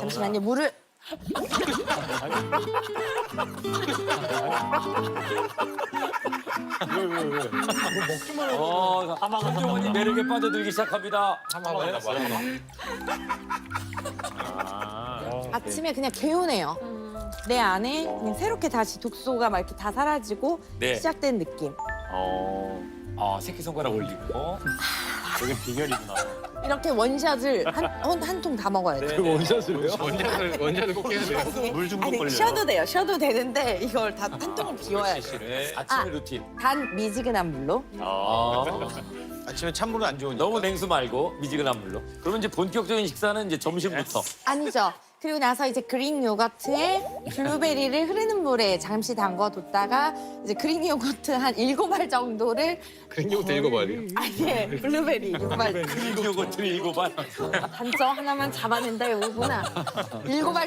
잠시만요. 물을 한정원이 매력에 빠져들기 시작합니다. 아침에 그냥 개운해요. 내 안에 그냥 새롭게 다시 독소가 막 이렇게 다 사라지고 네. 시작된 느낌. 새끼손가락 올리고. 되게 비결이구나. 이렇게 원샷을 한 통 다 먹어야 돼요. 원샷을요? 원샷을 꼭 해야 돼요. 물 중독 걸려요. 쉬어도 돼요. 쉬어도 되는데 이걸 다 한 통을 비워야 돼요. 네, 아침의 루틴. 단 미지근한 물로. 아침에 찬물은 안 좋으니까. 너무 냉수 말고 미지근한 물로. 그러면 이제 본격적인 식사는 이제 점심부터. 아니죠. 그리고 나서 이제 그릭 요거트에 블루베리를 흐르는 물에 잠시 담궈뒀다가 이제 그릭 요거트 한 7알 정도를 그런 경우도 읽어봐야 돼요. 아예 블루베리 6알 요거트를 7알. 단점 하나만 잡아낸다 이거구나. 7알